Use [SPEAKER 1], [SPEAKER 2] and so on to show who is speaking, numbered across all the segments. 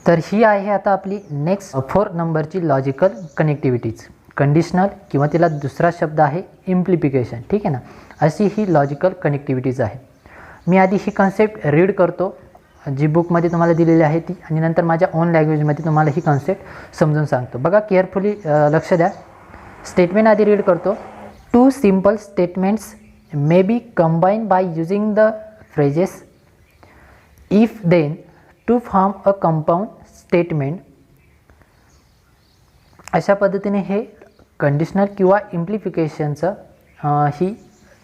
[SPEAKER 1] तर ही आहे आता आपली नेक्स्ट 4 नंबरची लॉजिकल कनेक्टिव्हिटीज. कंडिशनल किंवा तिला दुसरा शब्द आहे इम्प्लिफिकेशन. ठीक आहे ना, अशी ही लॉजिकल कनेक्टिव्हिटीज आहे. मी आधी ही कन्सेप्ट रीड करतो जी बुकमध्ये तुम्हाला दिलेली आहे ती, आणि नंतर माझ्या ओन लँग्वेजमध्ये तुम्हाला ही कन्सेप्ट समजून सांगतो. बघा केअरफुली लक्ष द्या. स्टेटमेंट आधी रीड करतो. 2 simple statements may be combine by using the phrases if then to form a compound statement. अशा पद्धतीने हे कंडिशनल किंवा इम्प्लिफिकेशनचं ही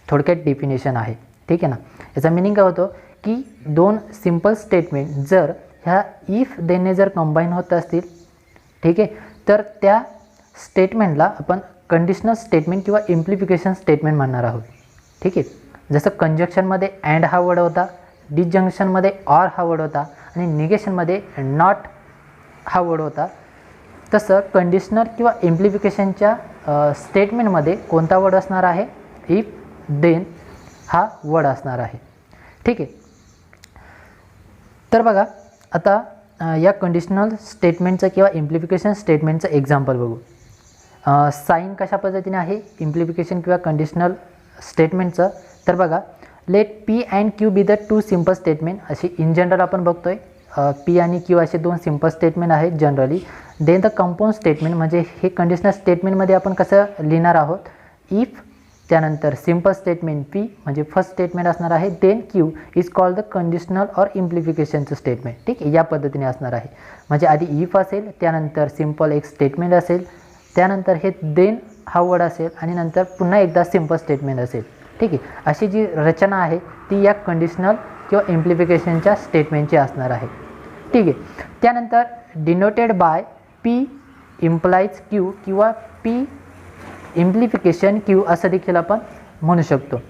[SPEAKER 1] थोडक्यात डेफिनेशन आहे. ठीक आहे ना. याचा मिनिंग काय होतो की 2 सिम्पल स्टेटमेंट जर ह्या इफ देने जर कंबाईन होत असतील, ठीक आहे, तर त्या स्टेटमेंटला आपण कंडिशनल स्टेटमेंट किंवा इम्प्लिफिकेशन स्टेटमेंट म्हणणार आहोत. ठीक आहे. जसं कंजक्शनमध्ये अँड हा वर्ड होता, डिसजंक्शनमध्ये ऑर हा वर्ड होता, आणि निगेशनमध्ये नॉट हा वर्ड होता, तसं कंडिशनल किंवा इम्प्लिफिकेशनच्या स्टेटमेंटमध्ये कोणता वर्ड असणार आहे? इफ देन हा वर्ड असणार आहे. ठीक आहे. तर बघा आता या कंडिशनल स्टेटमेंटचं किंवा इम्प्लिफिकेशन स्टेटमेंटचं एक्झाम्पल बघू. साईन कशा पद्धतीने आहे इम्प्लिफिकेशन किंवा कंडिशनल स्टेटमेंटचं? तर बघा, let p and q be the 2 simple statement. अशी इन जनरल आपण बघतोय पी आणि क्यू असे 2 सिम्पल स्टेटमेंट आहेत generally. Then the compound statement म्हणजे हे कंडिशनल स्टेटमेंटमध्ये आपण कसं लिहिणार आहोत? इफ, त्यानंतर सिम्पल स्टेटमेंट पी म्हणजे फर्स्ट स्टेटमेंट असणार आहे, then Q is called the conditional or इम्प्लिफिकेशनचं स्टेटमेंट. ठीक आहे, या पद्धतीने असणार आहे. म्हणजे आधी इफ असेल, त्यानंतर सिम्पल एक स्टेटमेंट असेल, त्यानंतर हे देन हा वर्ड असेल, आणि नंतर पुन्हा एकदा सिम्पल स्टेटमेंट असेल. ठीक आहे. अशी जी रचना आहे ती या कंडिशनल किंवा इम्प्लिफिकेशनच्या स्टेटमेंटची असणार आहे. ठीक आहे. त्यानंतर denoted by P implies Q किंवा पी इम्प्लिफिकेशन क्यू असं देखील आपण म्हणू शकतो.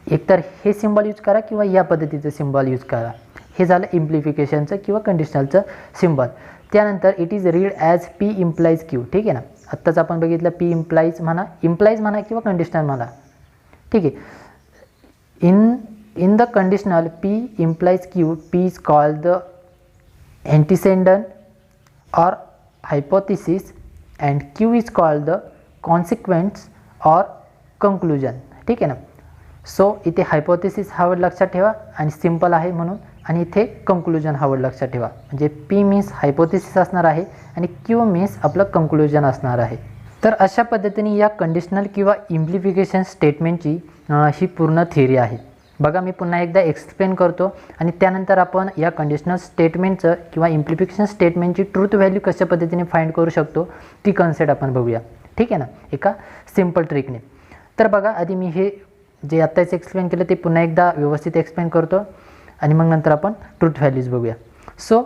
[SPEAKER 1] एकतर हे सिम्बॉल यूज करा किंवा या पद्धतीचं सिम्बॉल यूज करा. हे झालं इम्प्लिफिकेशनचं किंवा कंडिशनलचं सिम्बॉल. त्यानंतर it is read as P implies Q. ठीक आहे ना. आत्ताच आपण बघितलं पी इम्प्लाइज म्हणा किंवा कंडिशनल म्हणा. ठीक आहे. In the conditional P implies Q, P is called the antecedent or hypothesis and Q is called the consequence or conclusion. ठीक आहे ना. सो इथे हायपोथेसिस हा वर्ड लक्षात ठेवा आणि सिम्पल आहे म्हणून, आणि इथे कंक्लुजन हा वर्ड लक्षात ठेवा. म्हणजे पी मीन्स हायपोथेसिस असणार आहे आणि क्यू मीन्स आपलं कंक्लुजन असणार आहे. तर अशा पद्धतीने या कंडिशनल किंवा इम्प्लिफिकेशन स्टेटमेंटची ही पूर्ण थिअरी आहे. बघा, मी पुन्हा एकदा एक्सप्लेन करतो आणि त्यानंतर आपण या कंडिशनल स्टेटमेंटचं किंवा इम्प्लिफिकेशन स्टेटमेंटची ट्रूथ व्हॅल्यू कशा पद्धतीने फाइंड करू शकतो ती कन्सेप्ट आपण बघूया. ठीक आहे ना, एका सिम्पल ट्रिकने. तर बघा, आधी मी हे जे आत्ताच एक्सप्लेन केलं ते पुन्हा एकदा व्यवस्थित एक्सप्लेन करतो आणि मग नंतर आपण ट्रूथ व्हॅल्यूज बघूया. सो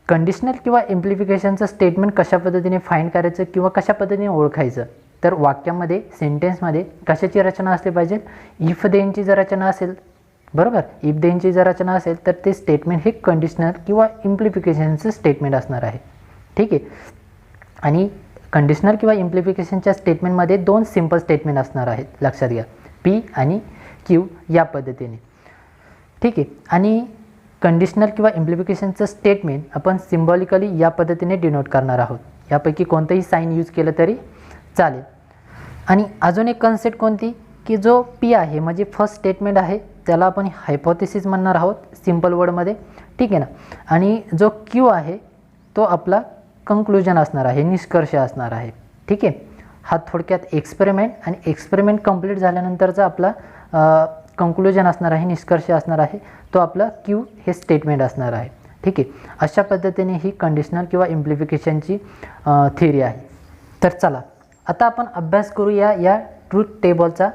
[SPEAKER 1] कंडिशनल किंवा इम्प्लिफिकेशनचं स्टेटमेंट कशा पद्धतीने फाइंड करायचं किंवा कशा पद्धतीने ओळखायचं? तर वाक्यामध्ये सेंटेन्समध्ये कशाची रचना असली पाहिजे? इफ देनची जर रचना असेल, बरोबर, इफ देनची जर रचना असेल तर ते स्टेटमेंट हे कंडिशनल किंवा इम्प्लिफिकेशनचं स्टेटमेंट असणार आहे. ठीक आहे. आणि कंडिशनल किंवा इम्प्लिफिकेशनच्या स्टेटमेंटमध्ये 2 सिम्पल स्टेटमेंट असणार आहेत, लक्षात घ्या, पी आणि क्यू या पद्धतीने. ठीक आहे. आणि कंडिशनल किंवा इम्प्लिफिकेशनचं स्टेटमेंट आपण सिम्बॉलिकली या पद्धतीने डिनोट करणार आहोत. यापैकी कोणतंही साईन यूज केलं तरी चालेल. आणि अजून एक कन्सेप्ट कोणती, की जो पी आहे म्हणजे फर्स्ट स्टेटमेंट आहे त्याला आपण हायपोथेसिस म्हणणार आहोत सिम्पल वर्डमध्ये. ठीक आहे ना. आणि जो क्यू आहे तो आपला कंक्लुजन असणार आहे, निष्कर्ष असणार आहे. ठीक आहे. हा थोडक्यात एक्सपेरिमेंट, आणि एक्सपेरिमेंट कंप्लीट झाल्यानंतरचा आपला कंक्लुजन असणार आहे, निष्कर्ष असणार आहे, तो आपला क्यू हे स्टेटमेंट असणार आहे. ठीक आहे. अशा पद्धतीने ही कंडिशनल किंवा इम्प्लिफिकेशनची थिअरी आहे. तर चला आता आपण अभ्यास करूया या ट्रूथ टेबलचा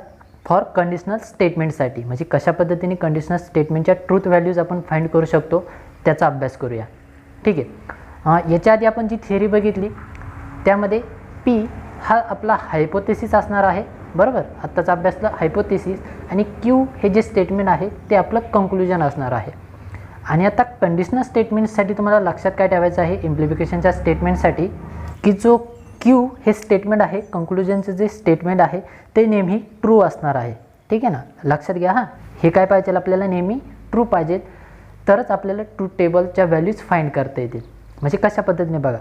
[SPEAKER 1] फॉर कंडिशनल स्टेटमेंटसाठी. म्हणजे कशा पद्धतीने कंडिशनल स्टेटमेंटच्या ट्रूथ व्हॅल्यूज आपण फाइंड करू शकतो त्याचा अभ्यास करूया. ठीक आहे. याच्या आधी आपण जी थिअरी बघितली त्यामध्ये पी हा आपला हायपोथेसिस असणार आहे, बरोबर, आत्ताचा अभ्यासला हायपोथेसिस, आणि क्यू हे जे स्टेटमेंट आहे ते आपलं कंक्लुजन असणार आहे. आणि आता कंडिशनल स्टेटमेंटसाठी तुम्हाला लक्षात काय ठेवायचं आहे इम्प्लिफिकेशनच्या स्टेटमेंटसाठी, की जो क्यू हे स्टेटमेंट आहे, कंक्लुजनचं जे स्टेटमेंट आहे ते नेहमी ट्रू असणार आहे. ठीक आहे ना, लक्षात घ्या. हां, हे काय पाहिजे आपल्याला नेहमी ट्रू पाहिजे. तरच आपल्याला ट्रूथ टेबलच्या व्हॅल्यूज फाइंड करता येतील. म्हणजे कशा पद्धतीने बघा,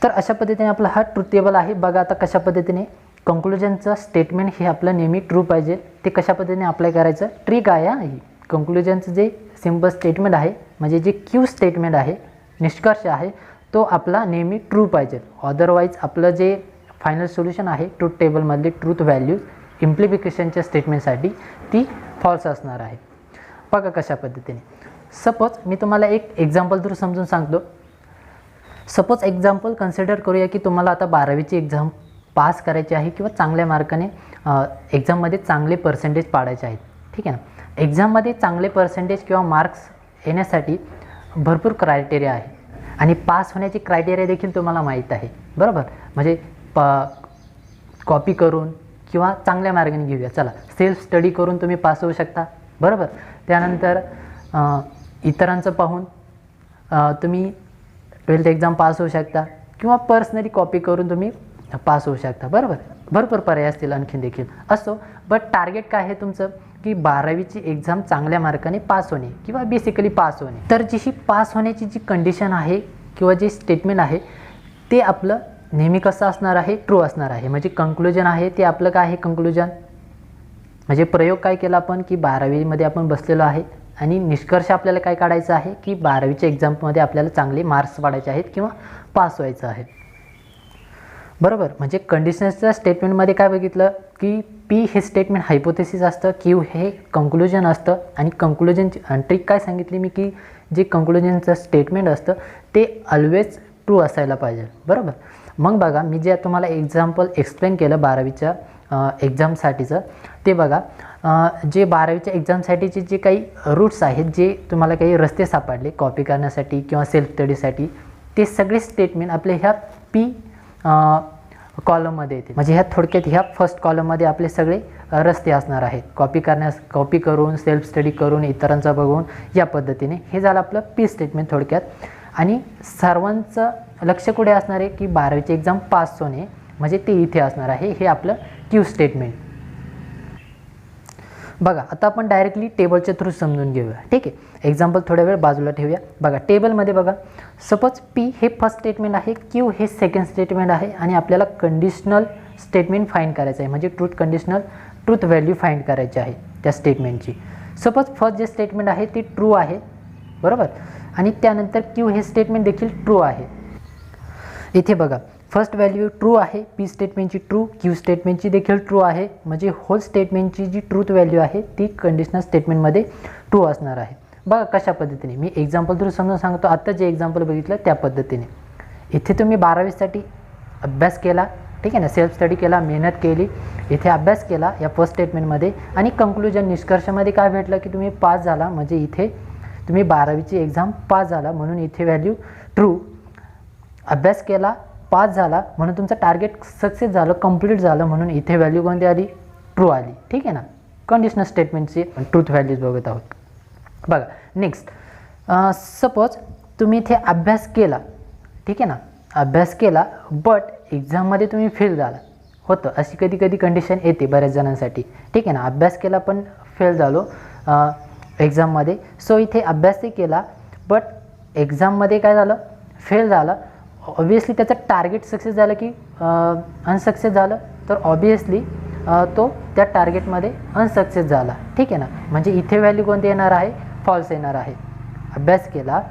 [SPEAKER 1] तर अशा पद्धतीने आपला हा ट्रूथ टेबल आहे. बघा आता कशा पद्धतीने कंक्लुजनचं स्टेटमेंट हे आपलं नेहमी ट्रू पाहिजे, ते कशा पद्धतीने अप्लाय करायचं. ट्रिक आहे ही. कंक्लुजनचं जे सिम्पल स्टेटमेंट आहे, म्हणजे जे क्यू स्टेटमेंट आहे, निष्कर्ष आहे, तो आपला नेहमी ट्रू पाहिजे. अदरवाईज आपलं जे फायनल सोल्युशन आहे ट्रूथ टेबलमधली ट्रूथ व्हॅल्यूज इम्प्लिकेशनच्या स्टेटमेंटसाठी ती फॉल्स असणार आहे. बघा कशा पद्धतीने. सपोज मी तुम्हाला एक एक्झाम्पल थ्रू समजून सांगतो. सपोज एक्झाम्पल कन्सिडर करूया की तुम्हाला आता 12वीची एक्झाम पास करायची आहे किंवा चांगल्या मार्काने एक्झाममध्ये चांगले पर्सेंटेज पाडायचे आहेत. ठीक आहे ना. एक्झाममध्ये चांगले पर्सेंटेज किंवा मार्क्स येण्यासाठी भरपूर क्रायटेरिया आहे आणि पास होण्याची क्रायटेरिया देखील तुम्हाला माहीत आहे. बरोबर. म्हणजे कॉपी करून किंवा चांगल्या मार्गाने घेऊया. चला, सेल्फ स्टडी करून तुम्ही पास होऊ शकता. बरोबर. त्यानंतर इतरांचं पाहून तुम्ही 12th एक्झाम पास होऊ शकता किंवा पर्सनली कॉपी करून तुम्ही पास होऊ शकता. बरोबर. भरपूर पर्याय असतील आणखीन देखील. असो, बट टार्गेट काय आहे तुमचं की 12वीची एक्झाम चांगल्या मार्काने पास होणे किंवा बेसिकली पास होणे. तर जी ही पास होण्याची जी कंडिशन आहे किंवा जे स्टेटमेंट आहे ते आपलं नेहमी कसं असणार आहे, ट्रू असणार आहे. म्हणजे कंक्लुजन आहे ते आपलं काय आहे, कंक्लुजन म्हणजे प्रयोग काय केला आपण की 12वीमध्ये आपण बसलेलो आहे आणि निष्कर्ष आपल्याला काय काढायचं आहे की 12वीच्या एक्झाममध्ये आपल्याला चांगले मार्क्स पाडायचे आहेत किंवा पास व्हायचं आहे. बरोबर. म्हणजे कंडिशनच्या स्टेटमेंटमध्ये काय बघितलं की पी हे स्टेटमेंट हायपोथेसिस असतं, क्यू हे कंक्लुजन असतं आणि कंक्लुजनची ट्रिक काय सांगितली मी की जे कंक्लुजनचं स्टेटमेंट असतं ते ऑलवेज ट्रू असायला पाहिजे. बरोबर. मग बघा, मी जे तुम्हाला एक्झाम्पल एक्सप्लेन केलं 12वीच्या एक्झामसाठीचं, ते बघा. जे 12वीच्या एक्झामसाठीचे जे काही रूट्स आहेत, जे तुम्हाला काही रस्ते सापडले कॉपी करण्यासाठी किंवा सेल्फ स्टडीसाठी, ते सगळे स्टेटमेंट आपले ह्या पी कॉलममध्ये येते. म्हणजे ह्या थोडक्यात ह्या फर्स्ट कॉलममध्ये आपले सगळे रस्ते असणार आहेत. कॉपी करून, सेल्फ स्टडी करून, इतरांचं बघून, या पद्धतीने. हे झालं आपलं पी स्टेटमेंट थोडक्यात. आणि सर्वांचं लक्ष कुठे असणार आहे की 12वीची एक्झाम पास होणे, म्हणजे ते इथे असणार आहे. हे आपलं क्यू स्टेटमेंट. बघा आता आपण डायरेक्टली टेबलच्या थ्रू समजून घेऊया. ठीक आहे. एक्झाम्पल थोड्या वेळ बाजूला ठेवूया. बघा टेबलमध्ये बघा, सपोज पी हे फर्स्ट स्टेटमेंट आहे, क्यू हे सेकंड स्टेटमेंट आहे आणि आपल्याला कंडिशनल स्टेटमेंट फाइंड करायचं आहे. म्हणजे ट्रूथ व्हॅल्यू फाइंड करायची आहे त्या स्टेटमेंटची. सपोज फर्स्ट जे स्टेटमेंट आहे ते ट्रू आहे. बरोबर. आणि त्यानंतर क्यू हे स्टेटमेंट देखील ट्रू आहे. इथे बघा, फर्स्ट व्हॅल्यू ट्रू आहे, पी स्टेटमेंटची ट्रू, क्यू स्टेटमेंटची देखील ट्रू आहे. म्हणजे होल स्टेटमेंटची जी ट्रूथ व्हॅल्यू आहे ती कंडिशनल स्टेटमेंटमध्ये ट्रू असणार आहे. बघा कशा पद्धतीने मी एक्झाम्पल थ्रू समजून सांगतो. आत्ता जे एक्झाम्पल बघितलं त्या पद्धतीने. इथे तुम्ही 12वीसाठी अभ्यास केला. ठीक आहे ना. सेल्फ स्टडी केला, मेहनत केली, इथे अभ्यास केला या फर्स्ट स्टेटमेंटमध्ये आणि कंक्लुजन निष्कर्षामध्ये काय भेटलं की तुम्ही पास झाला. म्हणजे इथे तुम्ही 12वीची एक्झाम पास झाला म्हणून इथे व्हॅल्यू ट्रू. अभ्यास केला, पास झाला म्हणून तुमचं टार्गेट सक्सेस झालं, कंप्लीट झालं म्हणून इथे व्हॅल्यू कोणती आली, ट्रू आली. ठीक आहे ना. कंडिशनल स्टेटमेंटची ट्रूथ व्हॅल्यूज बघत आहोत. बघा नेक्स्ट, सपोज तुम्ही इथे अभ्यास केला. ठीक आहे ना. अभ्यास केला बट एक्झाममध्ये तुम्ही फेल झाला. होतं अशी कधी कधी कंडिशन येते बऱ्याच जणांसाठी. ठीक आहे ना. अभ्यास केला पण फेल झालो एक्झाममध्ये. सो इथे अभ्यासही केला बट एक्झाममध्ये काय झालं, फेल झालं. ऑब्वियसली त्याचं टार्गेट सक्सेस झालं की अनसक्सेस झालं, तर ऑब्वियसली तो त्या टार्गेटमध्ये अनसक्सेस झाला. ठीक आहे ना. म्हणजे इथे व्हॅल्यू कोणती येणार आहे, फॉल्स येणार आहे. अभ्यास केला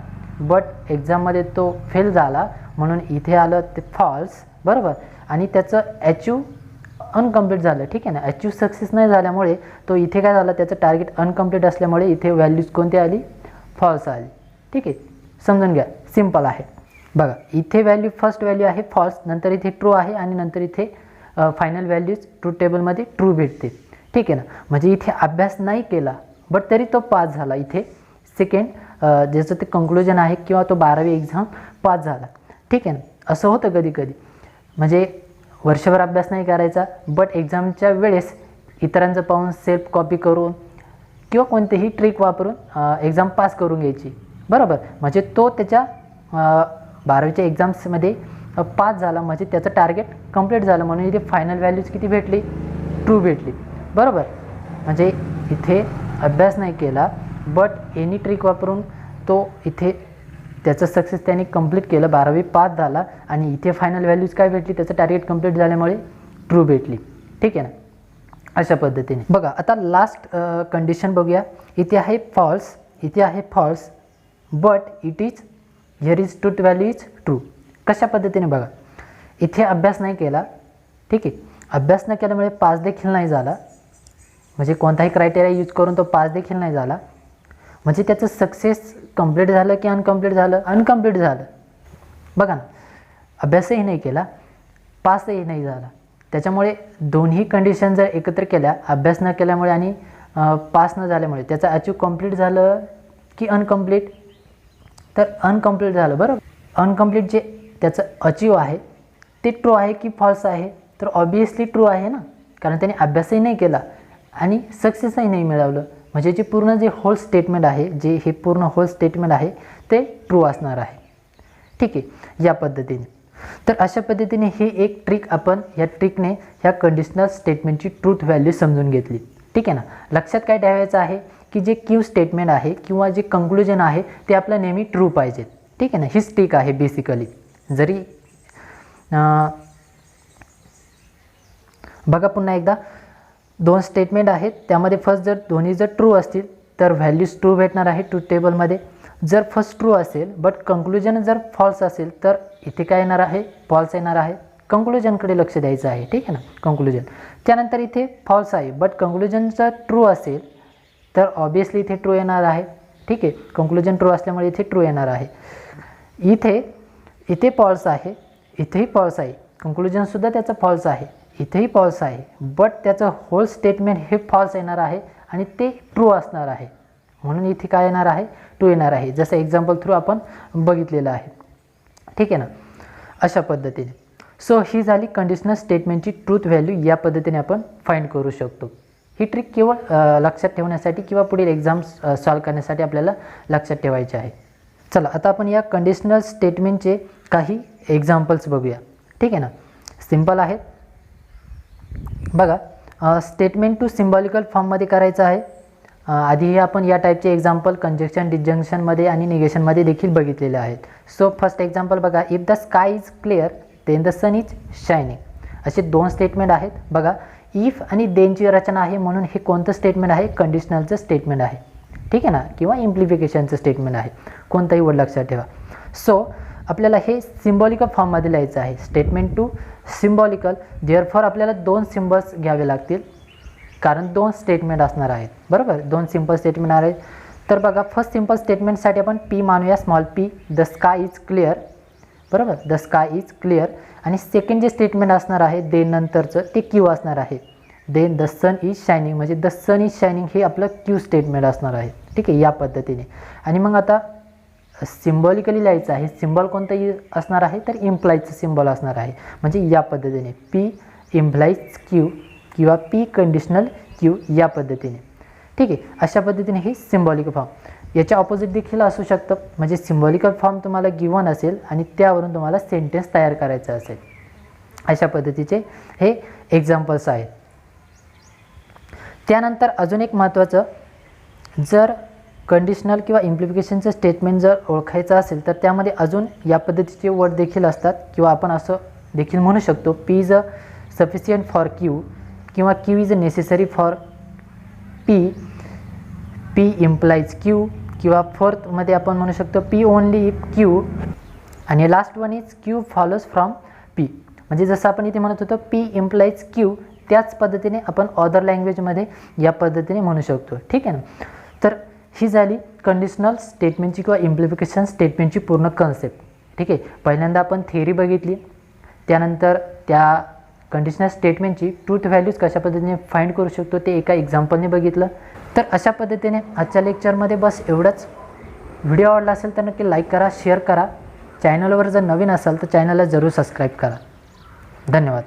[SPEAKER 1] बट एक्झाममध्ये तो फेल झाला म्हणून इथे आलं ते फॉल्स. बरोबर. आणि त्याचं अचीव अनकम्प्लीट झालं. ठीक आहे ना. अचीव सक्सेस नाही झाल्यामुळे तो इथे काय झालं, त्याचं टार्गेट अनकम्प्लीट असल्यामुळे इथे व्हॅल्यूज कोणती आली, फॉल्स आली. ठीक आहे. समजून घ्या, सिम्पल आहे. बघा इथे व्हॅल्यू, फर्स्ट व्हॅल्यू आहे फॉल्स, नंतर इथे ट्रू आहे आणि नंतर इथे फायनल व्हॅल्यूज ट्रूथ टेबलमध्ये ट्रू भेटते. ठीक आहे ना. म्हणजे इथे अभ्यास नाही केला बट तरी तो पास झाला. इथे सेकंड ज्याचं ते कंक्लुजन आहे किंवा तो 12वी एक्झाम पास झाला. ठीक आहे ना. असं होतं कधी कधी. म्हणजे वर्षभर अभ्यास नाही करायचा बट एक्झामच्या वेळेस इतरांचं पाहून सेल्फ कॉपी करून किंवा कोणतेही ट्रिक वापरून एक्झाम पास करून घ्यायची. बरोबर. म्हणजे तो त्याच्या 12वीच्या एक्झाम्समध्ये पास झाला म्हणजे त्याचं टार्गेट कंप्लीट झालं म्हणून इथे फायनल व्हॅल्यूज किती भेटली, ट्रू भेटली. बरोबर. म्हणजे इथे अभ्यास नाही केला बट एनी ट्रिक वापरून तो इथे त्याचं सक्सेस त्याने कंप्लीट केलं, 12वी पास झाला आणि इथे फायनल व्हॅल्यूज काय भेटली, त्याचं टार्गेट कंप्लीट झाल्यामुळे ट्रू भेटली. ठीक आहे ना. अशा पद्धतीने बघा. आता लास्ट कंडिशन बघूया. इथे आहे फॉल्स, इथे आहे false, but it is here is truth value is true. कशा पद्धतीने बघा, इथे अभ्यास नाही केला, ठीक आहे, अभ्यास न केल्यामुळे पास देखील नाही झाला, म्हणजे कोणताही क्रायटेरिया यूज करून तो पास देखील नाही झाला, म्हणजे त्याचं सक्सेस कंप्लीट झालं की अनकम्प्लीट झालं, अनकम्प्लीट झालं. बघा ना, अभ्यासही नाही केला, पासही नाही झाला. त्याच्यामुळे दोन्ही कंडिशन जर एकत्र केल्या, अभ्यास न केल्यामुळे आणि पास न झाल्यामुळे, त्याचं अचीव कंप्लीट झालं की अनकम्प्लीट, तर अनकम्प्लीट झालं. बरोबर, अनकम्प्लीट जे त्याचं अचीव आहे ते ट्रू आहे की फॉल्स आहे, तर ऑब्वियसली ट्रू आहे ना, कारण त्याने अभ्यासही नाही केला आणि सक्सेसही नाही मिळवलं, म्हणजे जे पूर्ण जे होल स्टेटमेंट आहे, जे हे पूर्ण होल स्टेटमेंट आहे ते ट्रू असणार आहे. ठीक आहे, या पद्धतीने. तर अशा पद्धतीने ही एक ट्रिक आपण या ट्रिकने ह्या कंडिशनल स्टेटमेंटची ट्रूथ व्हॅल्यू समजून घेतली. ठीक आहे ना. लक्षात काय ठेवायचं आहे की जे क्यू स्टेटमेंट आहे किंवा जे कंक्लुजन आहे ते आपलं नेहमी ट्रू पाहिजे. ठीक आहे ना. हीच ट्रिक आहे बेसिकली. जरी बघा पुन्हा एकदा, दोन स्टेटमेंट आहेत, त्यामध्ये फर्स्ट जर दोन्ही जर ट्रू असतील तर व्हॅल्यूज ट्रू भेटणार आहे ट्रूथ टेबलमध्ये. जर फर्स्ट ट्रू असेल बट कंक्लुजन जर फॉल्स असेल तर इथे काय येणार आहे, फॉल्स येणार आहे. कंक्लुजनकडे लक्ष द्यायचं आहे. ठीक आहे ना, कंक्लुजन. त्यानंतर इथे फॉल्स आहे बट कंक्लुजन जर ट्रू असेल तर ऑब्वियसली इथे ट्रू येणार आहे. ठीक आहे, कंक्लुजन ट्रू असल्यामुळे इथे ट्रू येणार आहे. इथे फॉल्स आहे, इथेही फॉल्स आहे, कंक्लुजनसुद्धा त्याचं फॉल्स आहे, इथेही फॉल्स आहे, बट त्याचं होल स्टेटमेंट हे फॉल्स येणार आहे आणि ते ट्रू असणार आहे, म्हणून इथे काय येणार आहे, ट्रू येणार आहे. जसं एक्झाम्पल थ्रू आपण बघितलेलं आहे. ठीक आहे ना. अशा पद्धतीने. सो ही झाली कंडिशनल स्टेटमेंटची ट्रूथ व्हॅल्यू. या पद्धतीने आपण फाइंड करू शकतो. ही ट्रिक केवळ लक्षात ठेवण्यासाठी किंवा पुढील एक्झाम्स सॉल्व करण्यासाठी आपल्याला लक्षात ठेवायचे आहे. चला आता आपण या कंडिशनल स्टेटमेंटचे काही एक्झाम्पल्स बघूया. ठीक आहे ना. सिंपल आहेत. बघा, स्टेटमेंट टू सिम्बॉलिकल फॉर्ममध्ये करायचं आहे. आधी आपण या टाईपचे एक्झाम्पल कंजक्शन, डिस्जंक्शनमध्ये आणि निगेशनमध्ये देखील बघितलेले आहेत. सो फर्स्ट एक्झाम्पल बघा, if the sky is clear then the sun is shining. असे दोन स्टेटमेंट आहेत. बघा, इफ आणि देनची रचना आहे, म्हणून हे कोणतं स्टेटमेंट आहे, कंडिशनलचं स्टेटमेंट आहे. ठीक आहे ना, किंवा इम्प्लिफिकेशनचं स्टेटमेंट आहे. कोणताही वर्ड लक्षात ठेवा. सो आपल्याला हे सिम्बॉलिकल फॉर्ममध्ये लिहायचं आहे. स्टेटमेंट टू सिम्बॉलिकल, देअरफॉर आपल्याला दोन सिम्बल्स घ्यावे लागतील, कारण दोन स्टेटमेंट असणार आहेत. बरोबर, दोन सिम्पल स्टेटमेंट आहेत. तर बघा, फर्स्ट सिम्पल स्टेटमेंटसाठी आपण पी मानूया, small p. The sky is clear. बरोबर, द स्काय इज क्लिअर. आणि सेकंड जे स्टेटमेंट असणार आहे देन नंतरचं ते क्यू असणार आहे. Then the sun is shining, म्हणजे द सन इज शायनिंग हे आपलं क्यू स्टेटमेंट असणार आहे. ठीक आहे, या पद्धतीने. आणि मग आता सिम्बॉलिकली लिहायचं आहे. सिम्बॉल कोणतं असणार आहे, तर इम्प्लाइजचं सिम्बॉल असणार आहे. म्हणजे या पद्धतीने पी इम्प्लाइज क्यू किंवा पी कंडिशनल क्यू, या पद्धतीने. ठीक आहे, अशा पद्धतीने हे सिम्बॉलिकल फॉर्म. याच्या ऑपोजिट देखील असू शकतं, म्हणजे सिम्बॉलिकल फॉर्म तुम्हाला गिवन असेल आणि त्यावरून तुम्हाला सेंटेन्स तयार करायचं असेल. अशा पद्धतीचे हे एक्झाम्पल्स आहेत. त्यानंतर अजून एक महत्त्वाचं, जर कंडिशनल किंवा इम्प्लिफिकेशनचं स्टेटमेंट जर ओळखायचं असेल तर त्यामध्ये अजून या पद्धतीचे वर्ड देखील असतात, किंवा आपण असं देखील म्हणू शकतो, P is a sufficient for Q किंवा Q is a necessary for P, P implies Q, किंवा फोर्थमध्ये आपण म्हणू शकतो पी ओनली इफ क्यू, आणि last one is Q follows from P. म्हणजे जसं आपण इथे म्हणत होतो पी इम्प्लाइज क्यू, त्याच पद्धतीने आपण अदर लँग्वेजमध्ये या पद्धतीने म्हणू शकतो. ठीक आहे ना. तर ही झाली कंडिशनल स्टेटमेंटची किंवा इम्प्लिफिकेशन स्टेटमेंटची पूर्ण कन्सेप्ट. ठीक आहे, पहिल्यांदा आपण थिअरी बघितली, त्यानंतर त्या कंडिशनल स्टेटमेंटची ट्रूथ व्हॅल्यूज कशा पद्धतीने फाइंड करू शकतो ते एका एक्झाम्पलने बघितलं. तर अशा पद्धतीने आजच्या लेक्चरमध्ये बस एवढंच. व्हिडिओ आवडला असेल तर नक्की लाईक करा, शेअर करा. चॅनलवर जर नवीन असाल तर चॅनलला जरूर सबस्क्राईब करा. धन्यवाद.